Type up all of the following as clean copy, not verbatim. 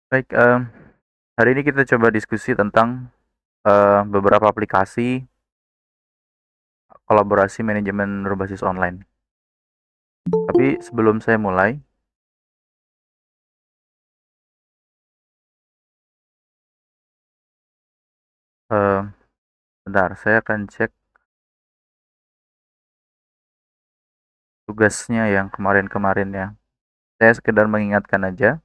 Baik, hari ini kita coba diskusi tentang beberapa aplikasi kolaborasi manajemen berbasis online. Tapi sebelum saya mulai, eh, bentar, saya akan cek tugasnya yang kemarin-kemarin ya. Saya sekedar mengingatkan aja.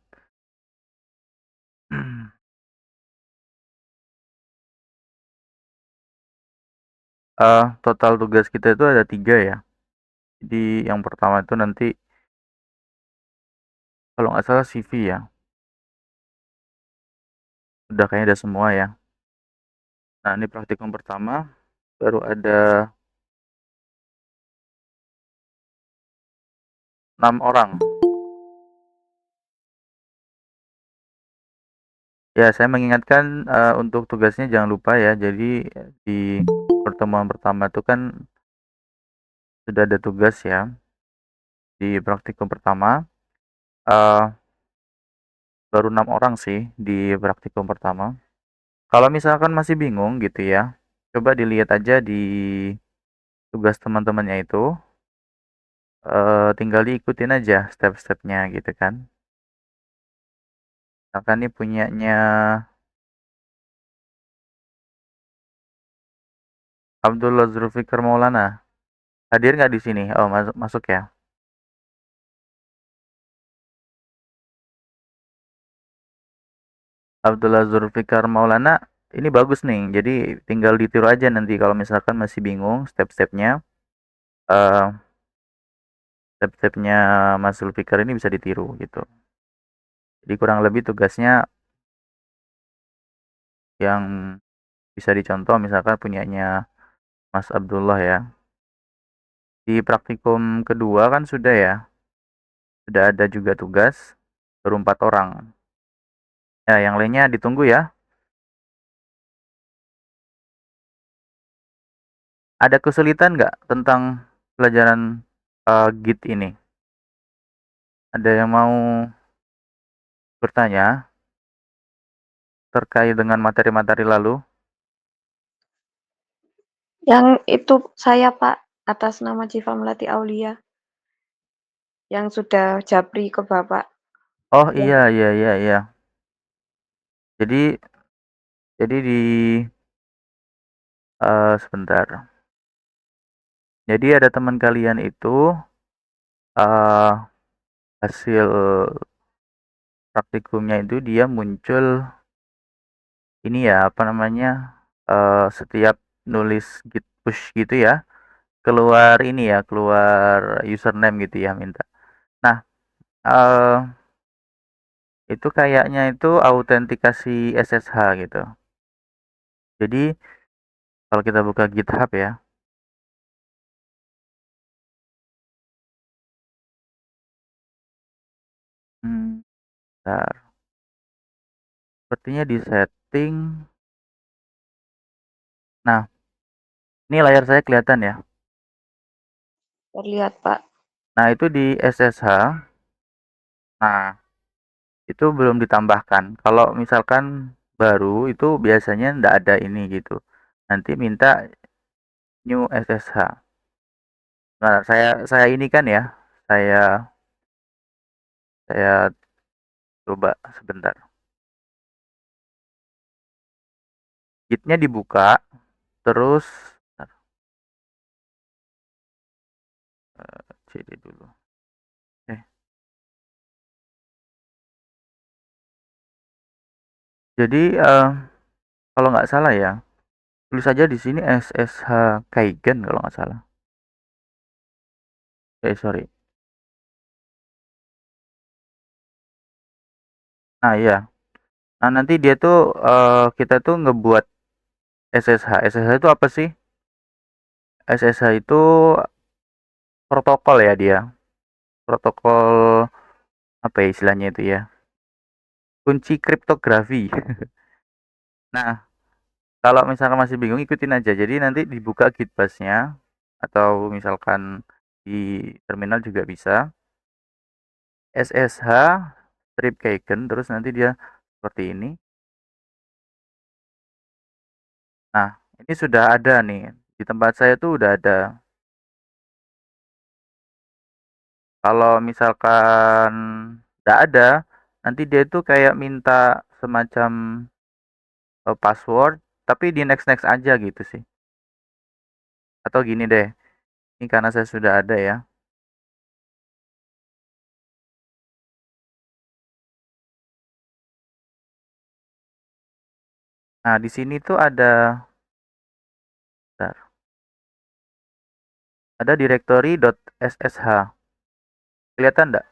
Total tugas kita itu ada 3 ya. Jadi yang pertama itu nanti, kalau nggak salah CV ya. Udah kayaknya udah semua ya. Nah ini praktikum pertama, baru ada 6 orang. Ya, saya mengingatkan untuk tugasnya jangan lupa ya. Jadi di pertemuan pertama itu kan sudah ada tugas ya di praktikum pertama. eh Baru 6 orang sih di praktikum pertama. Kalau misalkan masih bingung gitu ya, coba dilihat aja di tugas teman-temannya itu. Tinggal diikutin aja step-stepnya gitu kan. Misalkan nih punyanya Abdullah Zulfikar Maulana. Hadir nggak di sini? Oh, masuk masuk ya. Abdullah Zulfikar Maulana, ini bagus nih. Jadi tinggal ditiru aja nanti kalau misalkan masih bingung step-stepnya. eh Step-stepnya Mas Zulfikar ini bisa ditiru gitu. Jadi kurang lebih tugasnya yang bisa dicontoh misalkan punyanya Mas Abdullah ya. Di praktikum kedua kan sudah ya, sudah ada juga tugas baru 4 orang. Ya, yang lainnya ditunggu ya. Ada kesulitan nggak tentang pelajaran Git ini? Ada yang mau bertanya terkait dengan materi-materi lalu? Yang itu saya Pak, atas nama Cifa Melati Aulia, yang sudah japri ke Bapak. Oh Ya. iya iya iya iya. Jadi di sebentar. Jadi ada teman kalian itu eh hasil praktikumnya itu dia muncul ini ya apa namanya setiap nulis git push gitu ya keluar ini ya keluar username gitu ya minta. Nah eh itu kayaknya itu autentikasi SSH gitu. Jadi kalau kita buka GitHub ya, bentar. Sepertinya di setting. Nah, ini layar saya kelihatan ya. Terlihat Pak. Nah, itu di SSH. Nah, itu belum ditambahkan. Kalau misalkan baru itu biasanya ndak ada ini gitu. Nanti minta new SSH. Nah, saya ini kan ya. Saya saya coba sebentar. Gitnya dibuka, terus CD dulu. Eh, jadi kalau nggak salah ya, tulis saja di sini SSH Kaigen kalau nggak salah. Sorry. Nah iya. Nah nanti dia tuh kita tuh ngebuat SSH. SSH itu apa sih? SSH itu protokol ya dia. Protokol apa ya istilahnya itu ya? Kunci kriptografi. Nah, kalau misalkan masih bingung ikutin aja. Jadi nanti dibuka Gitbus-nya atau misalkan di terminal juga bisa. SSH strip Kaigen terus nanti dia seperti ini. Nah, ini sudah ada nih, di tempat saya tuh udah ada. Kalau misalkan nggak ada, nanti dia tuh kayak minta semacam password, tapi di next next aja gitu sih. Atau gini deh, ini karena saya sudah ada ya. Nah, di sini tuh bentar, ada directory.ssh. Kelihatan nggak?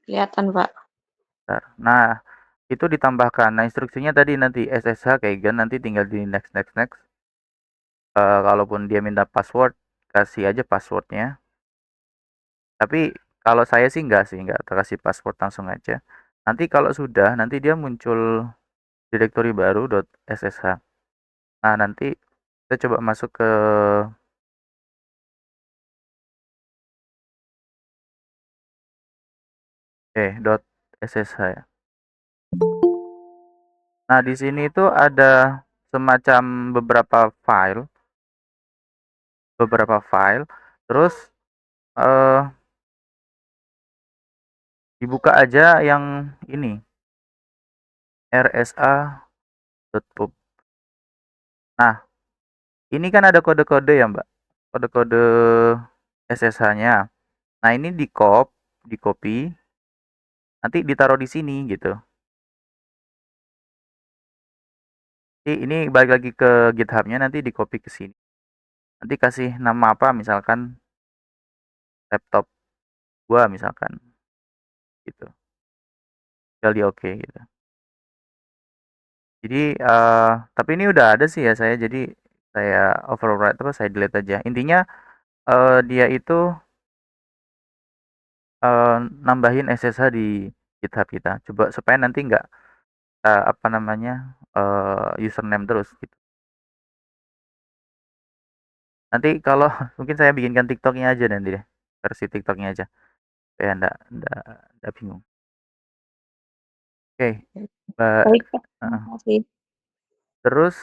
Kelihatan, Pak. Bentar. Nah, itu ditambahkan. Nah, instruksinya tadi nanti ssh keygen, nanti tinggal di next next next. Kalaupun dia minta password, kasih aja passwordnya. Tapi kalau saya sih nggak kasih password langsung aja. Nanti kalau sudah, nanti dia muncul directory baru .ssh. Nah, nanti kita coba masuk ke .ssh ya. Nah, di sini itu ada semacam beberapa file, terus eh dibuka aja yang ini, rsa.pub. Nah, ini kan ada kode-kode ya, Mbak. Kode-kode SSH-nya. Nah, ini di copy, nanti ditaruh di sini gitu. Jadi ini balik lagi ke GitHub-nya, nanti di copy ke sini. Nanti kasih nama apa, misalkan laptop gua misalkan gitu. Tinggal di oke gitu. Jadi tapi ini udah ada sih ya saya, jadi saya overwrite apa saya delete aja. Intinya dia itu nambahin SSH di GitHub kita. Coba supaya nanti nggak apa namanya username terus gitu. Nanti kalau mungkin saya bikinkan TikToknya aja nanti deh, versi TikToknya aja supaya ndak bingung. Oke, Mbak. Baik, Pak. Terima Heeh. kasih. Terus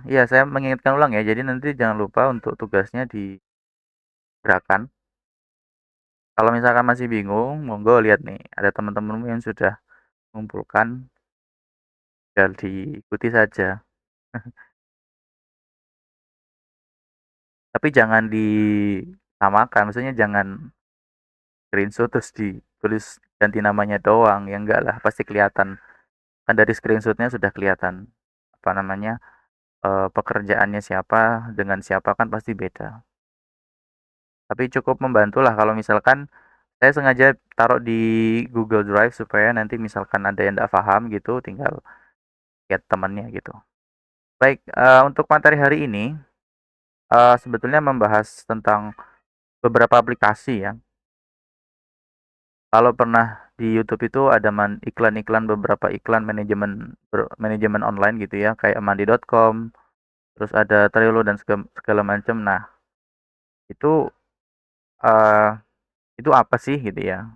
ya saya mengingatkan ulang ya. Jadi nanti jangan lupa untuk tugasnya digerakkan. Kalau misalkan masih bingung, monggo lihat nih, ada teman-temanmu yang sudah mengumpulkan, tinggal diikuti saja. Tapi jangan disamakan, maksudnya jangan screenshot terus ditulis ganti namanya doang, ya enggak lah, pasti kelihatan. Kan dari screenshotnya sudah kelihatan apa namanya pekerjaannya siapa dengan siapa kan pasti beda. Tapi cukup membantu lah kalau misalkan saya sengaja taruh di Google Drive supaya nanti misalkan ada yang tidak paham gitu, tinggal lihat temannya gitu. Baik, untuk materi hari ini sebetulnya membahas tentang beberapa aplikasi ya. Kalau pernah di YouTube itu ada iklan-iklan, beberapa iklan manajemen online gitu ya, kayak mandi.com, terus ada Trello dan segala, segala macam. Nah, itu eh itu apa sih gitu ya?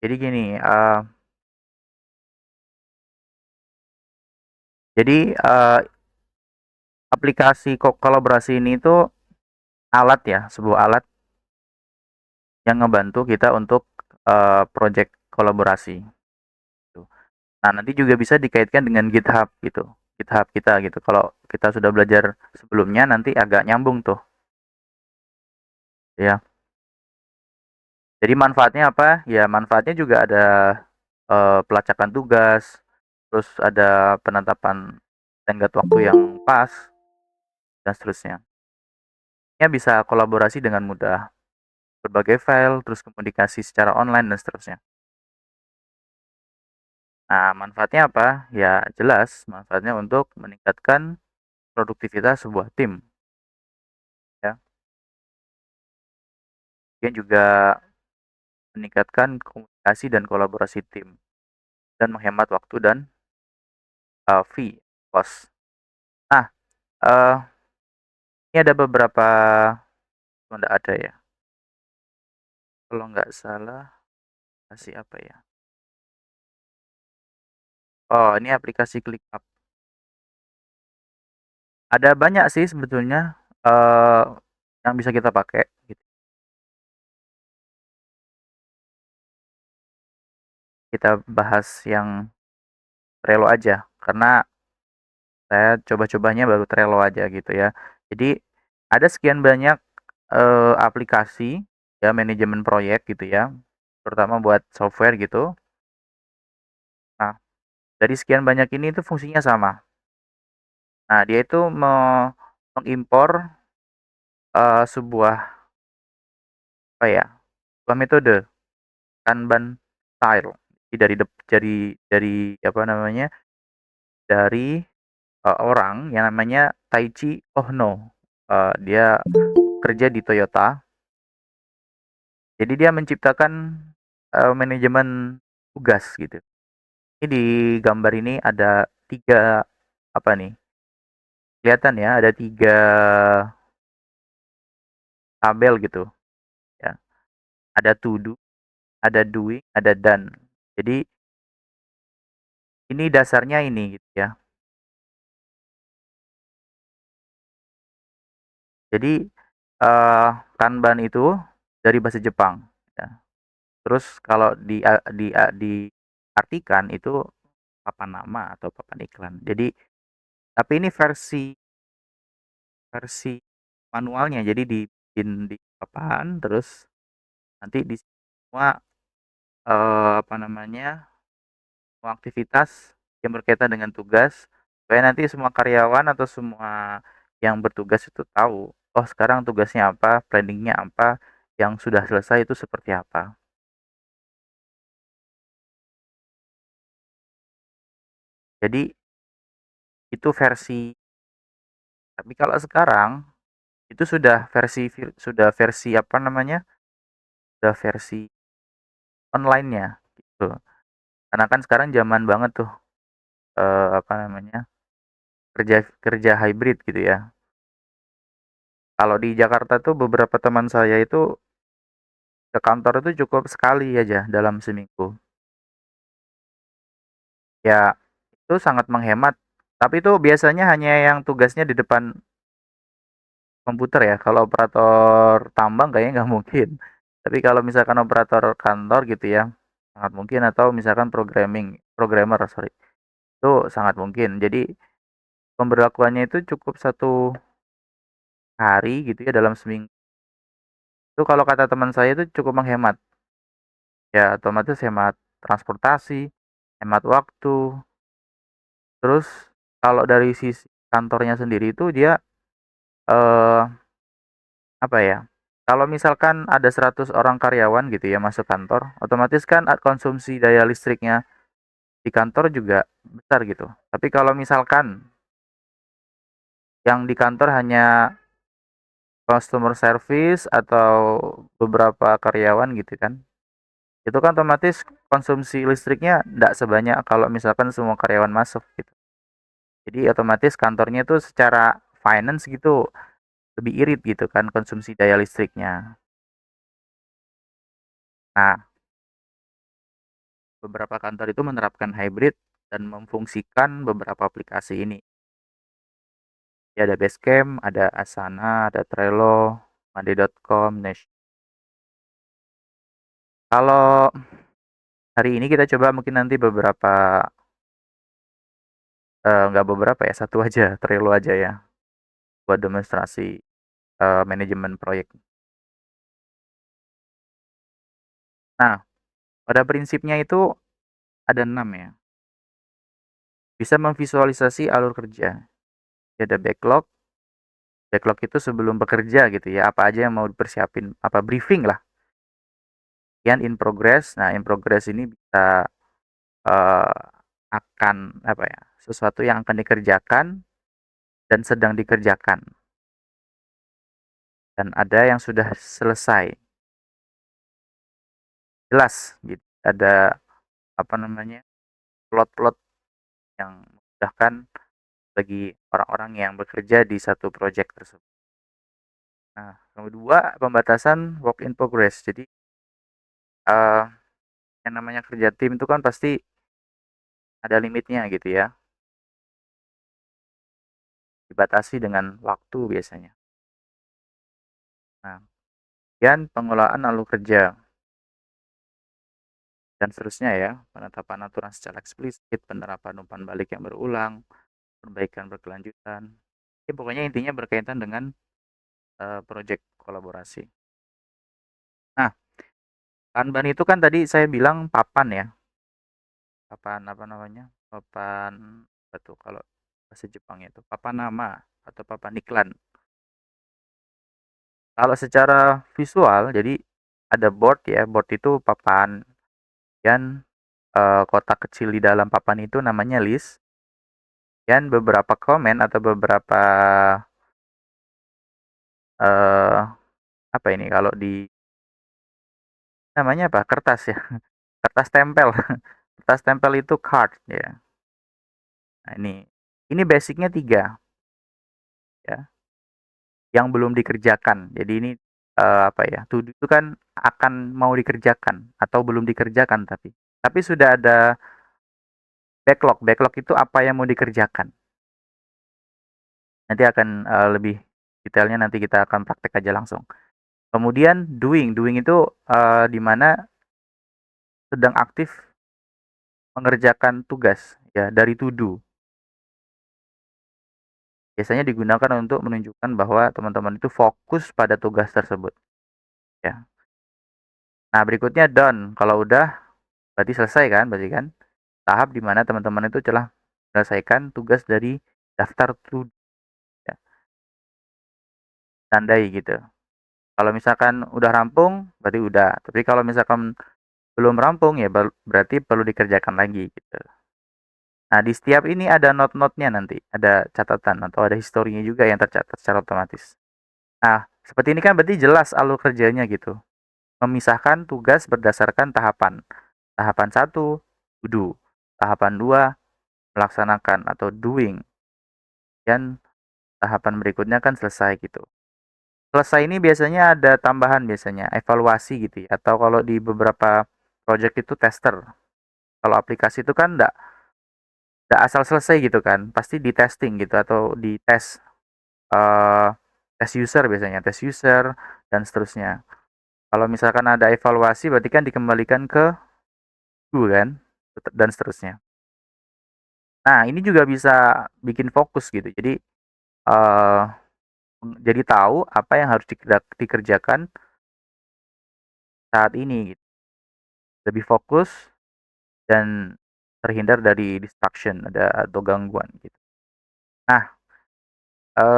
Jadi gini, aplikasi kolaborasi ini tuh alat ya, sebuah alat yang ngebantu kita untuk project kolaborasi. Gitu. Nah, nanti juga bisa dikaitkan dengan GitHub gitu. GitHub kita gitu. Kalau kita sudah belajar sebelumnya nanti agak nyambung tuh, ya. Jadi manfaatnya apa? Ya, manfaatnya juga ada pelacakan tugas, terus ada penetapan tenggat waktu yang pas dan seterusnya. Ya, bisa kolaborasi dengan mudah, berbagai file, terus komunikasi secara online dan seterusnya. Nah, manfaatnya apa? Ya, jelas manfaatnya untuk meningkatkan produktivitas sebuah tim, ya. Dia juga meningkatkan komunikasi dan kolaborasi tim dan menghemat waktu dan fee, cost. Nah, eh, ini ada beberapa, tidak ada ya. Kalau nggak salah, kasih apa ya? Oh, ini aplikasi ClickUp. Ada banyak sih sebetulnya, yang bisa kita pakai gitu. Kita bahas yang Trello aja, karena saya coba-cobanya baru Trello aja gitu ya. Jadi ada sekian banyak, aplikasi ya manajemen proyek gitu ya, terutama buat software gitu. Nah, dari sekian banyak ini itu fungsinya sama. Nah, dia itu mengimpor, sebuah apa ya, sebuah metode Kanban style. Jadi dari apa namanya, dari, orang yang namanya Taichi Ohno. Dia kerja di Toyota. Jadi dia menciptakan, manajemen tugas gitu. Ini di gambar ini ada 3 apa nih, kelihatan ya ada 3 tabel gitu ya. Ada to do, ada doing, ada done. Jadi ini dasarnya ini gitu ya. Jadi, Kanban itu dari bahasa Jepang ya. Terus kalau diartikan itu papan nama atau papan iklan. Jadi tapi ini versi versi manualnya. Jadi dibikin di papan, terus nanti di semua, apa namanya, semua aktivitas yang berkaitan dengan tugas, supaya nanti semua karyawan atau semua yang bertugas itu tahu, oh sekarang tugasnya apa, planningnya apa, yang sudah selesai itu seperti apa. Jadi itu versi, tapi kalau sekarang itu sudah versi apa namanya, sudah versi online-nya gitu. Karena kan sekarang zaman banget tuh, apa namanya, kerja kerja hybrid gitu ya. Kalau di Jakarta tuh beberapa teman saya itu ke kantor itu cukup sekali aja dalam seminggu. Ya, itu sangat menghemat, tapi itu biasanya hanya yang tugasnya di depan komputer ya. Kalau operator tambang kayaknya nggak mungkin. Tapi kalau misalkan operator kantor gitu ya, sangat mungkin, atau misalkan programmer sorry, itu sangat mungkin. Jadi pemberlakuannya itu cukup 1 hari gitu ya dalam seminggu. Itu kalau kata teman saya itu cukup menghemat. Ya otomatis hemat transportasi, hemat waktu. Terus kalau dari sisi kantornya sendiri itu dia, eee, apa ya, kalau misalkan ada 100 orang karyawan gitu ya masuk kantor, otomatis kan konsumsi daya listriknya di kantor juga besar gitu. Tapi kalau misalkan yang di kantor hanya customer service atau beberapa karyawan gitu kan, itu kan otomatis konsumsi listriknya ndak sebanyak kalau misalkan semua karyawan masuk gitu. Jadi otomatis kantornya tuh secara finance gitu lebih irit gitu kan konsumsi daya listriknya. Nah, beberapa kantor itu menerapkan hybrid dan memfungsikan beberapa aplikasi ini. Ya ada Basecamp, ada Asana, ada Trello, Monday.com, Nesh. Kalau hari ini kita coba mungkin nanti beberapa, nggak beberapa ya, satu aja, Trello aja ya, buat demonstrasi, manajemen proyek. Nah, pada prinsipnya itu ada 6 ya. Bisa memvisualisasi alur kerja. Ada backlog. Backlog itu sebelum bekerja gitu ya, apa aja yang mau dipersiapin, apa briefing lah. Kemudian in progress. Nah, in progress ini bisa, eee, akan apa ya, sesuatu yang akan dikerjakan dan sedang dikerjakan. Dan ada yang sudah selesai. Jelas gitu. Ada apa namanya, plot-plot yang memudahkan bagi orang-orang yang bekerja di satu proyek tersebut. Nah, yang kedua, pembatasan work in progress. Jadi, eee, yang namanya kerja tim itu kan pasti ada limitnya gitu ya. Dibatasi dengan waktu biasanya. Nah, kemudian pengelolaan alur kerja dan seterusnya ya, penetapan aturan secara eksplisit, penerapan umpan balik yang berulang, perbaikan berkelanjutan. Ya, pokoknya intinya berkaitan dengan proyek kolaborasi. Nah, Kanban itu kan tadi saya bilang papan ya. Papan apa namanya? Papan betul kalau bahasa Jepangnya itu papan nama atau papan iklan. Kalau secara visual jadi ada board ya, board itu papan dan kotak kecil di dalam papan itu namanya list dan beberapa komen atau beberapa eh apa ini kalau di namanya apa? Kertas ya. Kertas tempel. Kertas tempel itu card ya. Nah, ini basicnya 3 ya, yang belum dikerjakan. Jadi ini apa ya? To do itu kan akan mau dikerjakan atau belum dikerjakan tapi sudah ada backlog. Backlog itu apa yang mau dikerjakan. Nanti akan lebih detailnya nanti kita akan praktek aja langsung. Kemudian doing. Doing itu di mana sedang aktif mengerjakan tugas ya dari to do. Biasanya digunakan untuk menunjukkan bahwa teman-teman itu fokus pada tugas tersebut ya. Nah, berikutnya done. Kalau udah berarti selesai kan? Berarti kan tahap di mana teman-teman itu telah menyelesaikan tugas dari daftar to ya, tandai gitu. Kalau misalkan udah rampung berarti udah. Tapi kalau misalkan belum rampung ya berarti perlu dikerjakan lagi gitu. Nah, di setiap ini ada note-note-nya nanti, ada catatan atau ada historinya juga yang tercatat secara otomatis. Nah, seperti ini kan berarti jelas alur kerjanya gitu. Memisahkan tugas berdasarkan tahapan. Tahapan 1, to do. Tahapan 2, melaksanakan atau doing. Dan tahapan berikutnya kan selesai gitu. Selesai ini biasanya ada tambahan biasanya, evaluasi gitu ya. Atau kalau di beberapa project itu tester. Kalau aplikasi itu kan enggak asal selesai gitu kan. Pasti di testing gitu atau di tes eh tes user biasanya, tes user dan seterusnya. Kalau misalkan ada evaluasi berarti kan dikembalikan ke do kan dan seterusnya. Nah, ini juga bisa bikin fokus gitu. Eh jadi tahu apa yang harus dikerjakan saat ini gitu. Lebih fokus dan terhindar dari distraction atau gangguan gitu. Nah,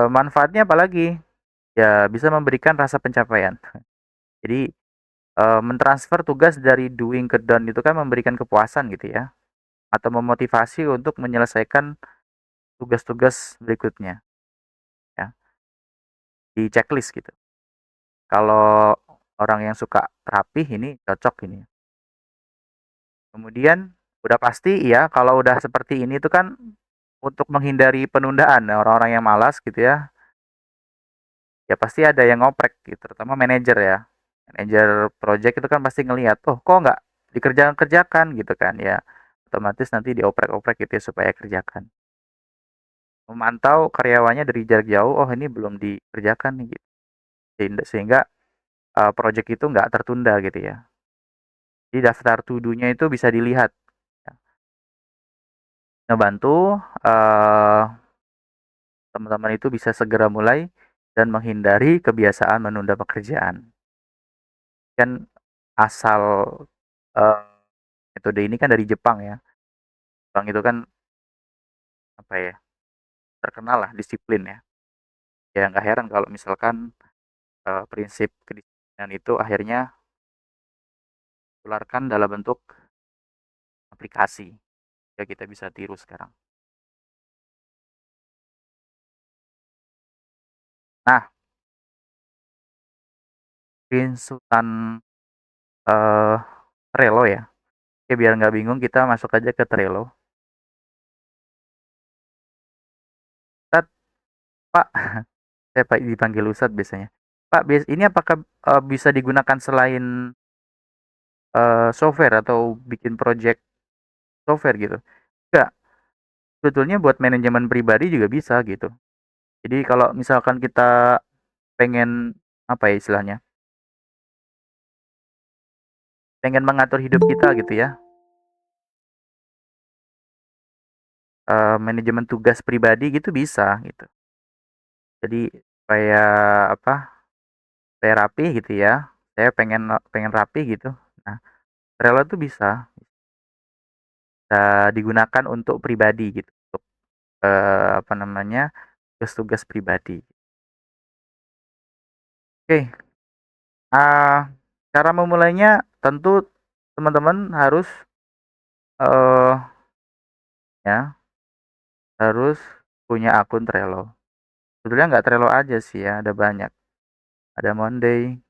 manfaatnya apalagi? Ya bisa memberikan rasa pencapaian. Jadi mentransfer tugas dari doing ke done itu kan memberikan kepuasan gitu ya, atau memotivasi untuk menyelesaikan tugas-tugas berikutnya ya, di checklist gitu. Kalau orang yang suka rapih ini cocok ini. Kemudian udah pasti ya kalau udah seperti ini tuh kan untuk menghindari penundaan ya, orang-orang yang malas gitu ya, ya pasti ada yang ngoprek gitu, terutama manajer ya. Manajer project itu kan pasti ngelihat, "Oh, kok nggak dikerjakan-kerjakan?" gitu kan ya. Otomatis nanti dioprek-oprek gitu ya supaya kerjakan. Memantau karyawannya dari jarak jauh, "Oh, ini belum dikerjakan nih," gitu. Sehingga project itu nggak tertunda gitu ya. Di daftar to do-nya itu bisa dilihat ya. Ngebantu teman-teman itu bisa segera mulai dan menghindari kebiasaan menunda pekerjaan. Kan asal eee, metode ini kan dari Jepang ya. Jepang itu kan apa ya, terkenal lah disiplin ya. Ya nggak heran kalau misalkan prinsip kedisiplinan itu akhirnya ditularkan dalam bentuk aplikasi, ya kita bisa tiru sekarang. Nah, screenshotan eee, Trello ya. Oke, biar nggak bingung kita masuk aja ke Trello. Ustad, Pak, saya Pak dipanggil Ustad biasanya. Pak, ini apakah bisa digunakan selain software atau bikin project software gitu? Enggak, sebetulnya buat manajemen pribadi juga bisa gitu. Jadi kalau misalkan kita pengen, apa ya istilahnya, pengen mengatur hidup kita gitu ya, manajemen tugas pribadi gitu bisa gitu. Jadi supaya apa, supaya rapih gitu ya, saya pengen pengen rapih gitu. Nah, Trello tuh bisa bisa digunakan untuk pribadi gitu, untuk, apa namanya, tugas-tugas pribadi. Oke, cara memulainya tentu teman-teman harus, eee, ya, harus punya akun Trello. Sebetulnya nggak Trello aja sih ya, ada banyak. Ada monday.com.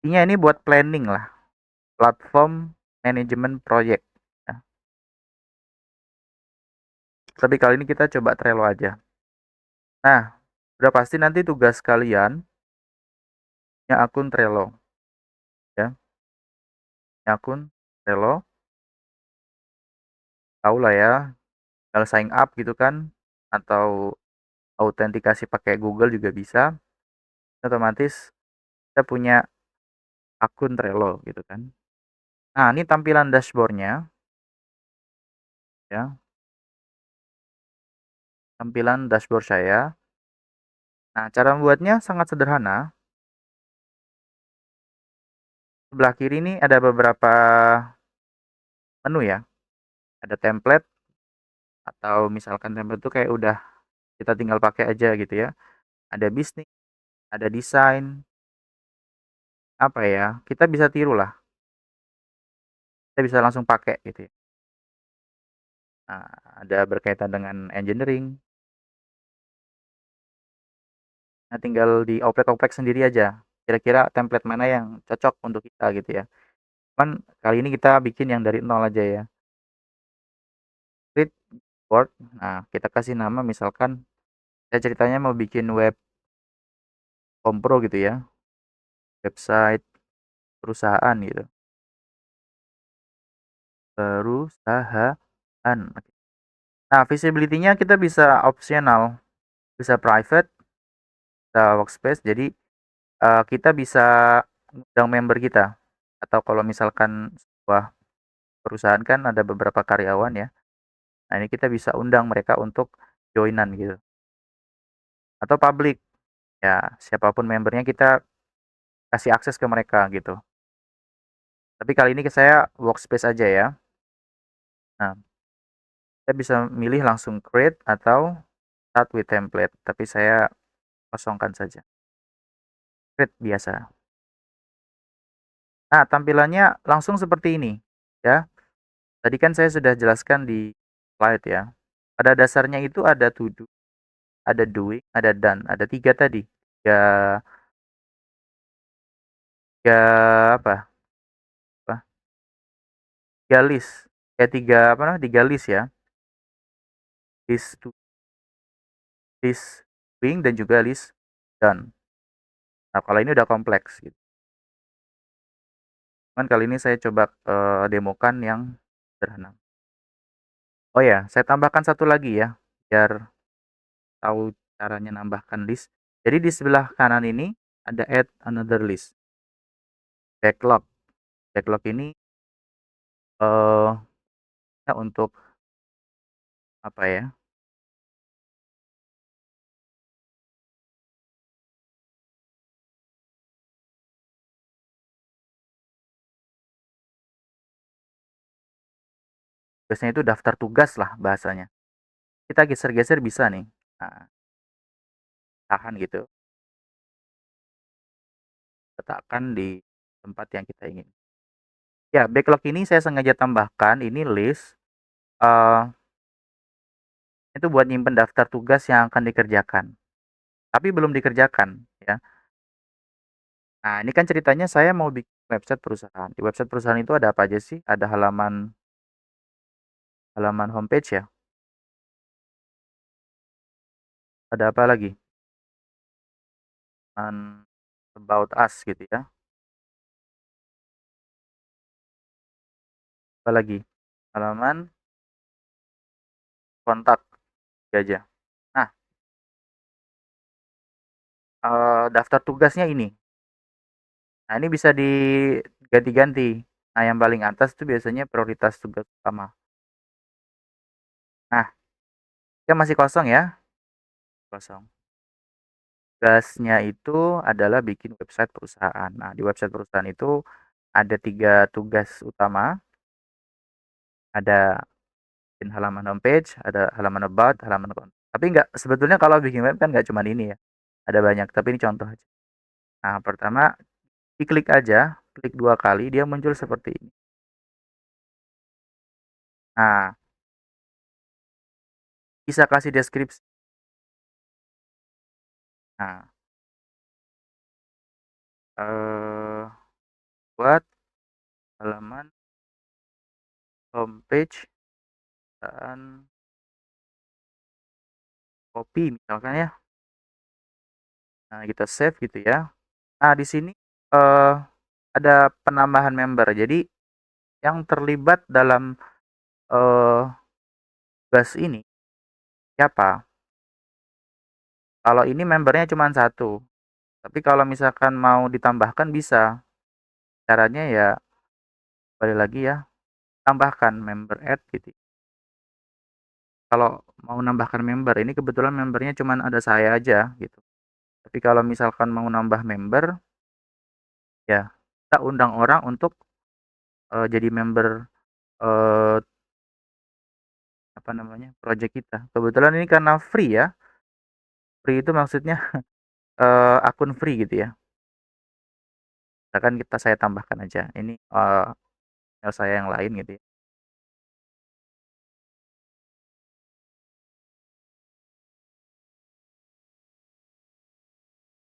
Intinya ini buat planning lah, platform manajemen project, ya. Tapi kali ini kita coba Trello aja. Nah, udah pasti nanti tugas kalian punya akun Trello, ya. Punya akun Trello, tahulah ya, kalau sign up gitu kan, atau autentikasi pakai Google juga bisa, otomatis kita punya akun Trello gitu kan. Nah, ini tampilan dashboard-nya ya, tampilan dashboard saya. Nah, cara membuatnya sangat sederhana. Sebelah kiri ini ada beberapa menu ya, ada template atau misalkan template itu kayak udah kita tinggal pakai aja gitu ya. Ada bisnis, ada desain, apa ya, kita bisa tiru lah, kita bisa langsung pakai gitu ya. Nah, ada berkaitan dengan engineering, nah tinggal dioprek-oprek sendiri aja, kira-kira template mana yang cocok untuk kita gitu ya. Cuman kali ini kita bikin yang dari nol aja ya, create board. Nah, kita kasih nama misalkan saya ceritanya mau bikin web kompro gitu ya, website perusahaan gitu, perusahaan. Nah, visibility-nya kita bisa opsional, bisa private, bisa workspace. Jadi, kita bisa undang member kita, atau kalau misalkan sebuah perusahaan kan ada beberapa karyawan ya. Nah, ini kita bisa undang mereka untuk joinan gitu, atau public, ya siapapun membernya kita kasih akses ke mereka gitu. Tapi kali ini saya workspace aja ya. Nah, kita bisa milih langsung create atau start with template, tapi saya kosongkan saja, create biasa. Nah, tampilannya langsung seperti ini, ya. Tadi kan saya sudah jelaskan di slide ya. Pada dasarnya itu ada to do, ada doing, ada done, ada 3 tadi. 3 3 apa, apa, 3 list, 3 apa namanya, 3 list ya. List to list doing dan juga list done. Nah, kalau ini udah kompleks gitu. Cuman kali ini saya coba, demokan yang sederhana. Oh ya, saya tambahkan satu lagi ya, biar tahu caranya nambahkan list. Jadi di sebelah kanan ini ada add another list, backlog. Backlog ini, eee, ya untuk apa ya, biasanya itu daftar tugas lah bahasanya. Kita geser-geser bisa nih. Nah, tahan gitu, letakkan di tempat yang kita ingin. Ya, backlog ini saya sengaja tambahkan ini list, eee, itu buat nyimpen daftar tugas yang akan dikerjakan, tapi belum dikerjakan ya. Nah, ini kan ceritanya saya mau bikin website perusahaan. Di website perusahaan itu ada apa aja sih? Ada halaman halaman homepage ya, ada apa lagi? Halaman about us gitu ya. Apalagi? Halaman kontak aja. Nah, daftar tugasnya ini. Nah, ini bisa diganti-ganti. Nah, yang paling atas itu biasanya prioritas tugas utama. Nah, dia masih kosong ya, kosong. Tugasnya itu adalah bikin website perusahaan. Nah, di website perusahaan itu ada 3 tugas utama, ada bikin halaman homepage, ada halaman about, halaman kontak. Tapi nggak sebetulnya kalau bikin web kan nggak cuma ini ya, ada banyak, tapi ini contoh aja. Nah, pertama diklik aja, klik 2 kali dia muncul seperti ini. Nah, bisa kasih deskripsi. Nah, eee, buat halaman homepage dan copy misalkan ya. Nah, kita save gitu ya. Nah, di sini, eee, ada penambahan member. Jadi yang terlibat dalam, eee, tugas ini siapa? Kalau ini membernya cuma satu, tapi kalau misalkan mau ditambahkan bisa. Caranya ya balik lagi ya, tambahkan member add gitu. Kalau mau nambahkan member, ini kebetulan membernya cuma ada saya aja gitu. Tapi kalau misalkan mau nambah member, ya kita undang orang untuk, jadi member, eee, apa namanya, project kita. Kebetulan ini karena free ya, free itu maksudnya, akun free gitu ya. Misalkan saya tambahkan aja, ini, email saya yang lain gitu ya.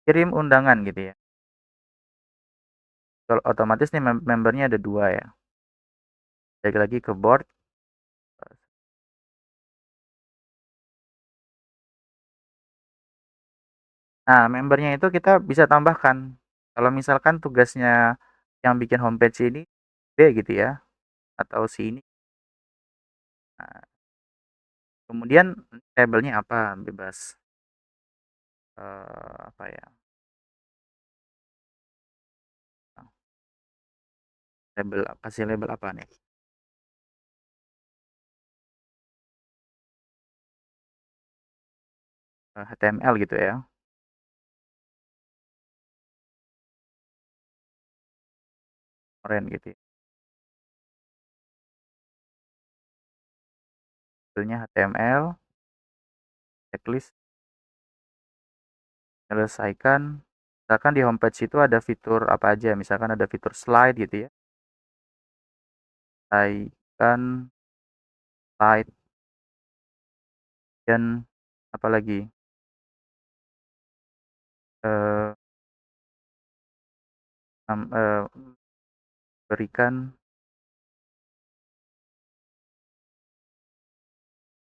Kirim undangan gitu ya. Kalau otomatis nih membernya ada 2 ya. Balik lagi ke board. Nah, membernya itu kita bisa tambahkan. Kalau misalkan tugasnya yang bikin homepage ini B gitu ya, atau si ini. Nah, kemudian labelnya apa? Bebas, apa ya, kasih label apa nih? HTML gitu ya, keren gitu ya. Labelnya HTML, checklist, selesaikan. Misalkan di homepage itu ada fitur apa aja, misalkan ada fitur slide gitu ya. Selesaikan slide dan apalagi, eee, berikan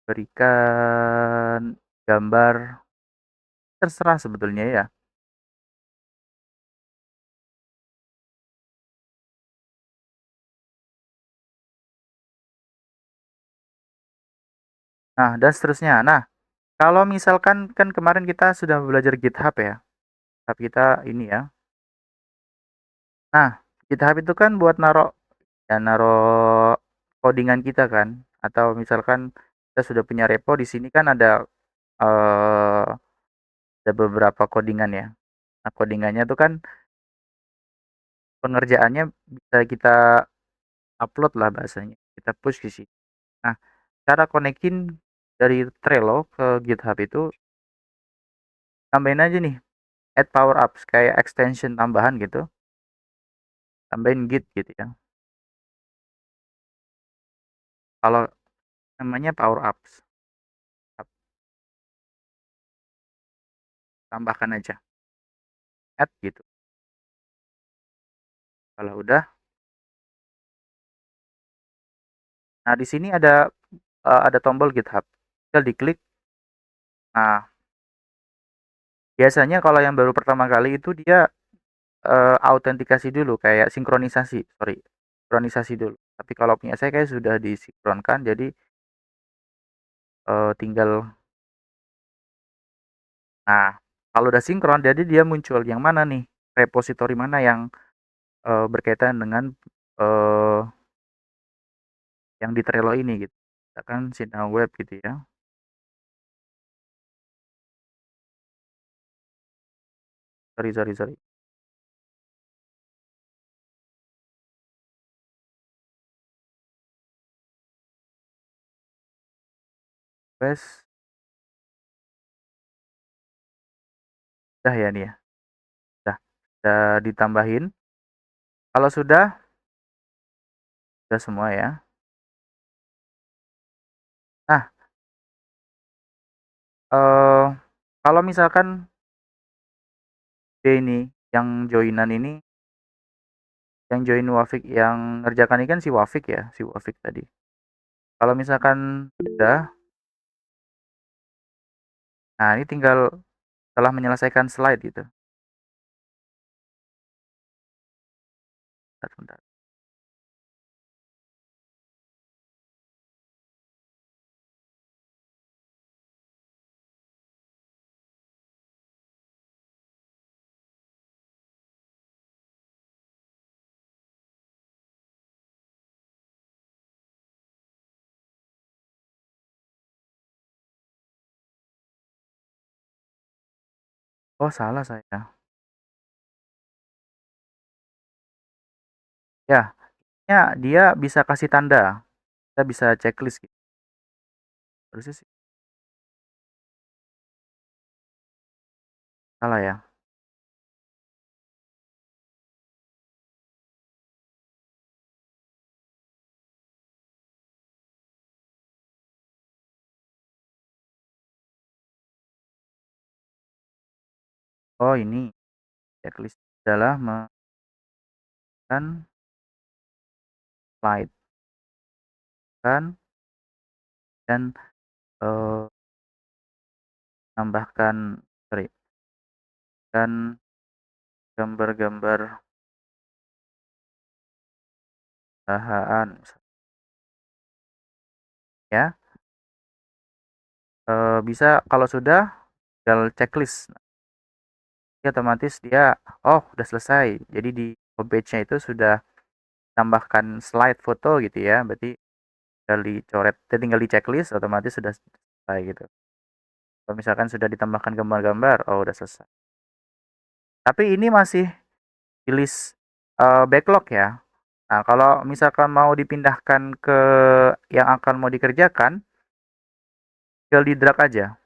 berikan gambar, terserah sebetulnya ya. Nah, dan seterusnya. Nah, kalau misalkan kan kemarin kita sudah belajar GitHub ya, GitHub kita ini ya. Nah, GitHub itu kan buat naruh codingan kita kan, atau misalkan kita sudah punya repo di sini kan eee, ada beberapa codingan ya. Nah, codingannya tuh kan pengerjaannya bisa kita upload lah bahasanya, kita push ke sini. Nah, cara konekin dari Trello ke GitHub itu tambahin aja nih, add power apps kayak extension tambahan gitu, tambahin Git gitu ya. Kalau namanya power apps, tambahkan aja, add gitu. Kalau udah, nah di sini ada tombol GitHub, tinggal diklik. Nah, biasanya kalau yang baru pertama kali itu dia, autentikasi dulu kayak sinkronisasi, sorry. sinkronisasi dulu. Tapi kalau punya saya kayak sudah disinkronkan, jadi tinggal. Nah, kalau udah sinkron, jadi dia muncul yang mana nih, repositori mana yang berkaitan dengan eh, yang di Trello ini gitu. Misalkan Signal Web gitu ya. Sorry, sorry, sorry. Wes, udah ya nih ya. Udah ditambahin. Kalau sudah semua ya. Nah, eh kalau misalkan dia ini yang joinan ini, yang join Wafik yang ngerjakan ini kan si Wafik ya, si Wafik tadi. Kalau misalkan sudah, nah ini tinggal setelah menyelesaikan slide gitu. Bentar, bentar. Oh, salah saya. Ya, dia bisa kasih tanda. Kita bisa checklist gitu. Harusnya sih salah ya. Oh, ini checklist adalah menekan slide kan dan tambahkan, sorry, dan gambar-gambar bahan ya. Bisa kalau sudah tinggal checklist. Jadi otomatis dia oh udah selesai. Jadi di homepage-nya itu sudah tambahkan slide foto gitu ya. Berarti tinggal dicoret, tinggal di checklist otomatis sudah selesai gitu. Kalau misalkan sudah ditambahkan gambar-gambar, oh udah selesai. Tapi ini masih di list backlog ya. Nah, kalau misalkan mau dipindahkan ke yang akan mau dikerjakan, tinggal di drag aja.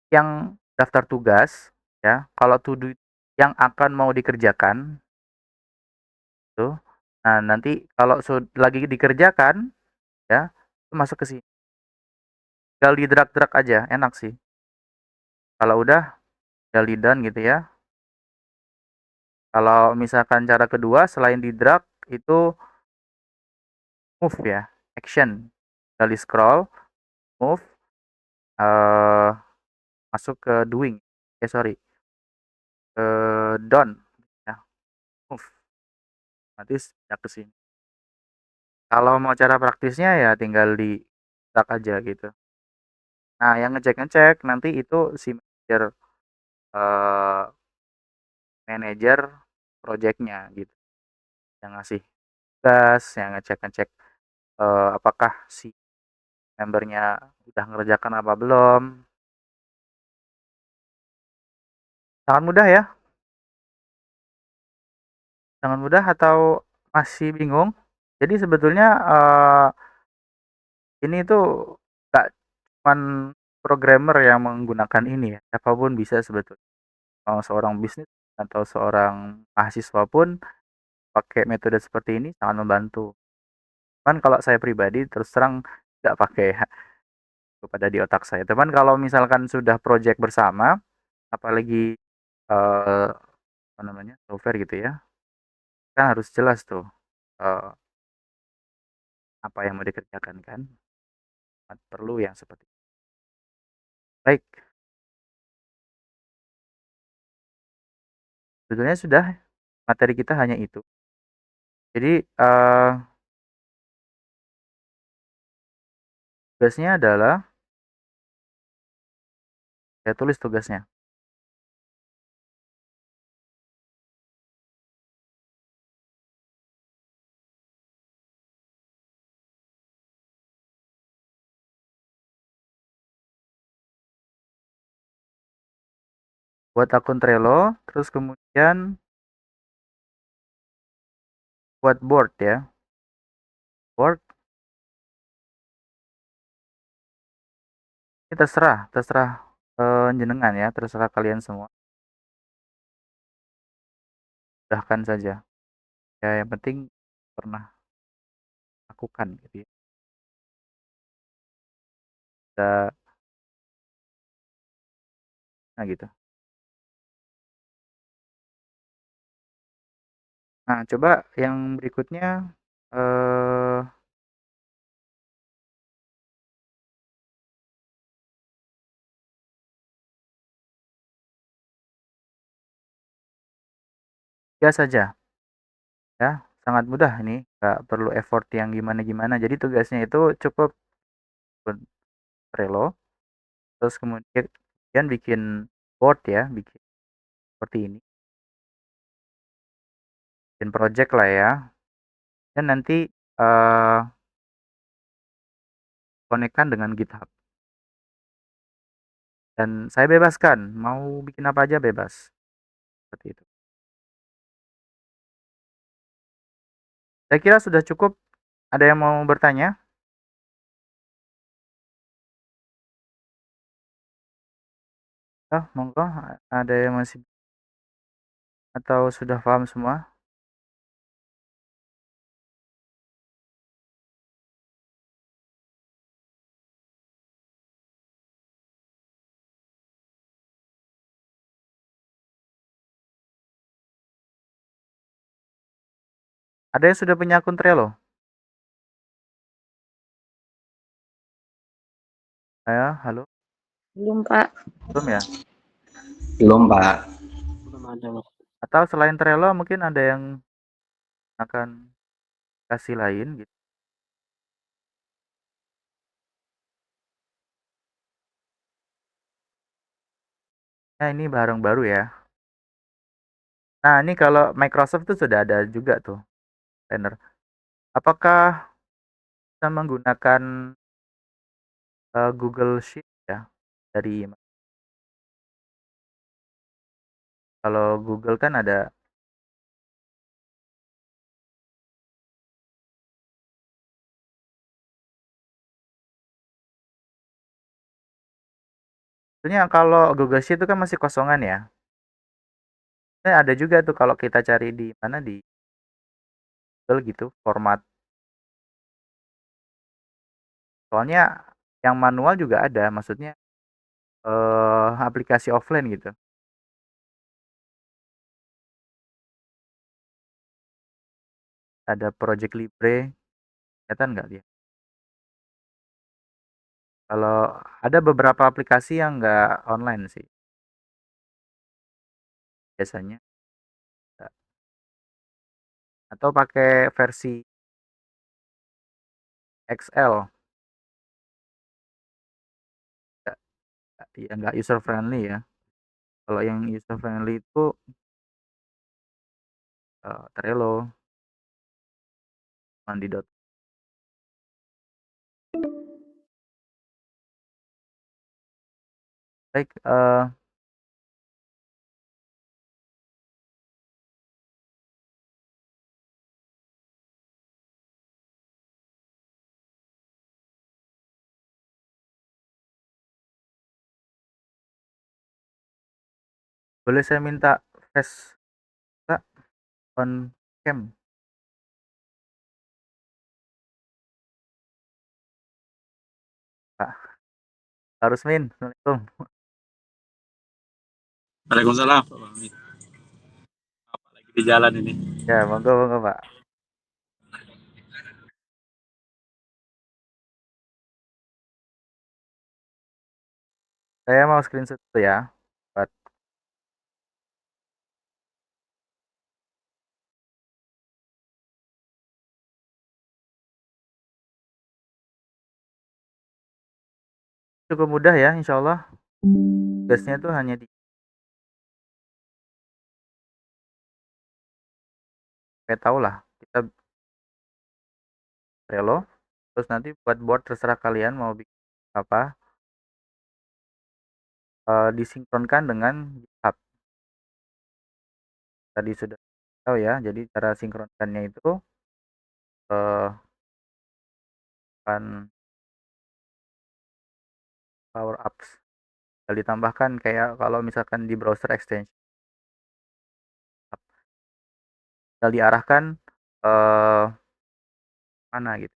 Yang daftar tugas, ya, kalau to do yang akan mau dikerjakan, tuh. Nah, nanti kalau lagi dikerjakan, ya, itu masuk ke sini. Tinggal di drag-drag aja, enak sih. Kalau udah, tinggal di done gitu ya. Kalau misalkan cara kedua, selain di drag, itu move ya, action. Tinggal di scroll, move, eh masuk ke doing. Sorry, ke done. Ya, move. Nanti pindah ke sini. Kalau mau cara praktisnya ya tinggal di drag aja gitu. Nah, yang ngecek-ngecek nanti itu si eh, manajer projectnya gitu. Yang ngasih tugas, yang ngecek-ngecek apakah si membernya udah ngerjakan apa belum. Sangat mudah ya, sangat mudah atau masih bingung. Jadi sebetulnya ini tuh gak cuman programmer yang menggunakan ini ya, siapapun bisa sebetulnya. Mau seorang bisnis atau seorang mahasiswa pun pakai metode seperti ini sangat membantu. Cuman kalau saya pribadi terus terang tidak pakai kepada di otak saya. Teman kalau misalkan sudah project bersama, apalagi apa namanya software gitu ya, kan harus jelas tuh eh, apa yang mau dikerjakan kan. Perlu yang seperti itu. Baik, Sebetulnya sudah materi kita hanya itu. Jadi tugasnya adalah saya tulis tugasnya. Buat akun Trello, terus kemudian buat board ya. Board ini terserah jenengan ya, terserah kalian semua. Silahkan saja. Ya yang penting pernah lakukan gitu ya. Kita, nah gitu. Nah, coba yang berikutnya eh ya saja ya, sangat mudah ini, nggak perlu effort yang gimana-gimana. Jadi tugasnya itu cukup Trello, terus kemudian bikin board ya, bikin seperti ini, bikin project lah ya, dan nanti eh konekkan dengan GitHub. Dan saya bebaskan, mau bikin apa aja bebas, seperti itu. Saya kira sudah cukup. Ada yang mau bertanya? Oh, monggo. Ada yang masih atau sudah paham semua? Ada yang sudah punya akun Trello? Ayo, halo? Belum, Pak. Belum ya? Belum, Pak. Belum ada, Mas. Atau selain Trello mungkin ada yang akan kasih lain gitu. Nah, ini barang baru ya. Nah, ini kalau Microsoft tuh sudah ada juga tuh planner. Apakah bisa menggunakan Google Sheet ya dari kalau Google kan ada. Sebenarnya kalau Google Sheet itu kan masih kosongan ya. Ada juga tuh kalau kita cari di mana di Google gitu format. Soalnya yang manual juga ada, maksudnya aplikasi offline gitu. Ada Project Libre, kelihatan nggak dia? Kalau ada beberapa aplikasi yang nggak online sih biasanya. Atau pakai versi XL, nggak, ya nggak user friendly ya. Kalau yang user friendly itu Trello, Mandi. Baik, boleh saya minta face Kak, on cam, Pak. Harus Min. Assalamualaikum. Waalaikumsalam, Pak Fahmi. Lagi di jalan ini. Ya, monggo monggo Pak. Saya mau screenshot dulu ya. Buat Cukup mudah ya, insyaallah. Tugasnya tuh hanya kayak tahu lah, kita Trello, terus nanti buat board terserah kalian mau bikin apa, disinkronkan dengan GitHub. Tadi sudah tahu ya, jadi cara sinkronkannya itu, kan Power Apps. Tinggal ditambahkan kayak kalau misalkan di browser extension, tinggal diarahkan, mana gitu,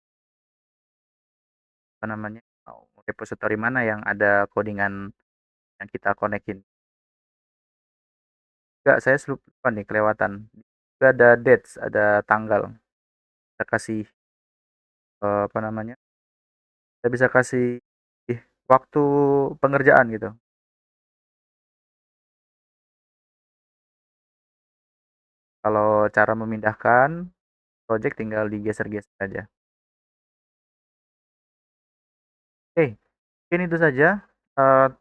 apa namanya, mau repository mana yang ada codingan yang kita konekin. Enggak, saya lupa nih kelewatan. Juga ada dates, ada tanggal. Kita kasih, apa namanya, kita bisa kasih waktu pengerjaan gitu. Kalau cara memindahkan project tinggal digeser-geser aja. Oke, mungkin itu saja.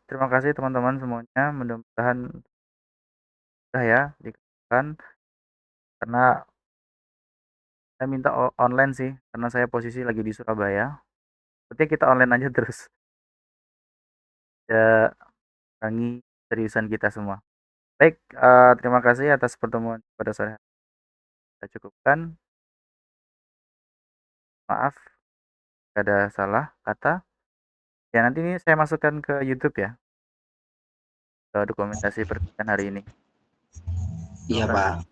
Terima kasih teman-teman semuanya. Mudah-mudahan mudah ya dikerjakan, karena saya minta online sih, karena saya posisi lagi di Surabaya. Berarti kita online aja terus. Ya, kurangi seriusan kita semua. Baik, terima kasih atas pertemuan pada sore hari. Kita cukupkan. Maaf jika ada salah kata. Ya, nanti ini saya masukkan ke YouTube ya, dokumentasi perkuliahan hari ini. Iya, Pak.